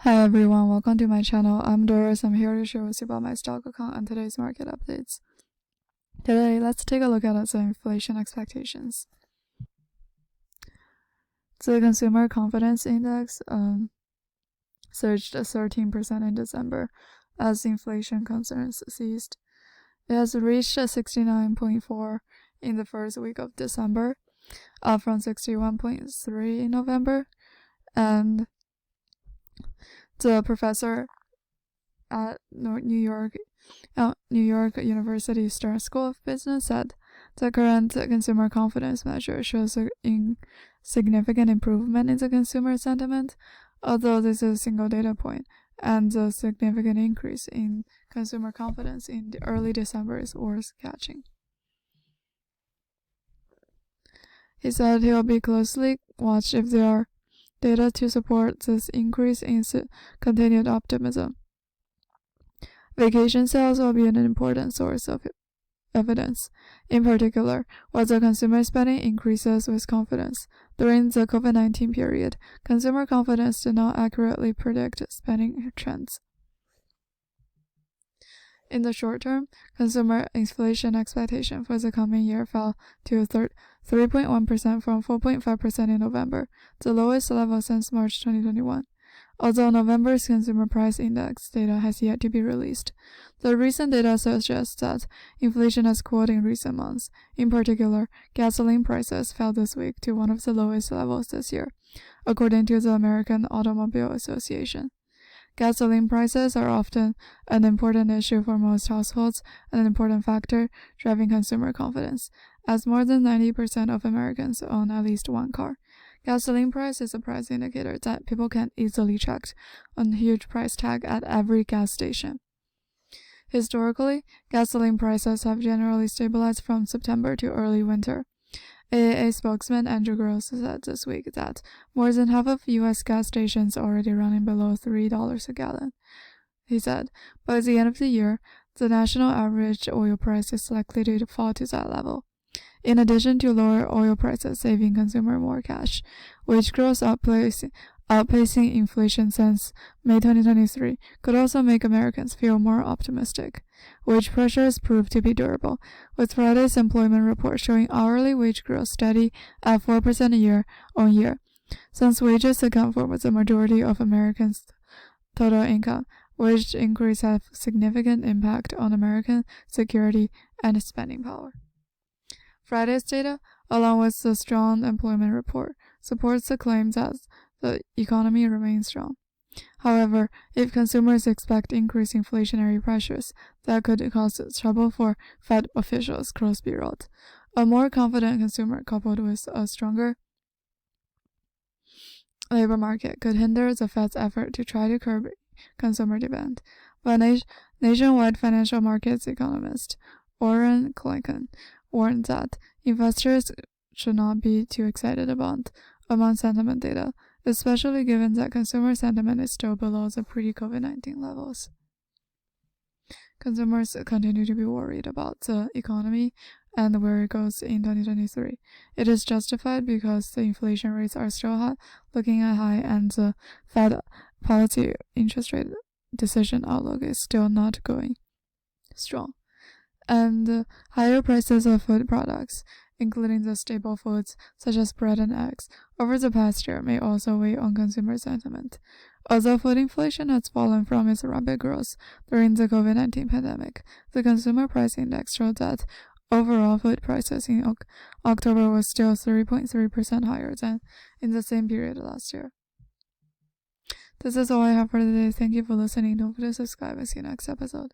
Hi everyone, welcome to my channel. I'm Doris. I'm here to share with you about my stock account and today's market updates. Today, let's take a look at some inflation expectations. The Consumer Confidence Index surged 13% in December as inflation concerns ceased. It has reached 69.4 in the first week of December, up from 61.3 in November, and the professor at New York University Stern School of Business said the current consumer confidence measure shows a significant improvement in the consumer sentiment, although this is a single data point, and the significant increase in consumer confidence in the early December is worth catching. He said he'll be closely watched if there are data to support this increase in continued optimism. Vacation sales will be an important source of evidence, in particular, whether consumer spending increases with confidence. During the COVID-19 period, consumer confidence did not accurately predict spending trends. In the short term, consumer inflation expectation for the coming year fell to 3.1% from 4.5% in November, the lowest level since March 2021. Although November's consumer price index data has yet to be released, the recent data suggests that inflation has cooled in recent months. In particular, gasoline prices fell this week to one of the lowest levels this year, according to the American Automobile Association. Gasoline prices are often an important issue for most households and an important factor driving consumer confidence, as more than 90% of Americans own at least one car. Gasoline price is a price indicator that people can easily check on a huge price tag at every gas station. Historically, gasoline prices have generally stabilized from September to early winter. AAA spokesman Andrew Gross said this week that more than half of U.S. gas stations are already running below $3 a gallon. He said, by the end of the year, the national average oil price is likely to fall to that level. In addition to lower oil prices saving consumer more cash, wage growth outpacing inflation since May 2023 could also make Americans feel more optimistic. Wage pressures proved to be durable, with Friday's employment report showing hourly wage growth steady at 4% year-on-year. Since wages account for the majority of Americans' total income, wage increase have significant impact on American security and spending power. Friday's data, along with the strong employment report, supports the claim that the economy remains strong. However, if consumers expect increased inflationary pressures, that could cause trouble for Fed officials, Crosby wrote. A more confident consumer coupled with a stronger labor market could hinder the Fed's effort to try to curb consumer demand. But nationwide financial markets economist Warren Clinton warned that investors should not be too excited about month sentiment data, especially given that consumer sentiment is still below the pre-COVID-19 levels. Consumers continue to be worried about the economy and where it goes in 2023. It is justified because the inflation rates are still high, looking at high, and the Fed policy interest rate decision outlook is still not going strong. And higher prices of food products, including the staple foods such as bread and eggs, over the past year may also weigh on consumer sentiment. Although food inflation has fallen from its rapid growth during the COVID-19 pandemic, the Consumer Price Index showed that overall food prices in October was still 3.3% higher than in the same period last year. This is all I have for today. Thank you for listening. Don't forget to subscribe and see you next episode.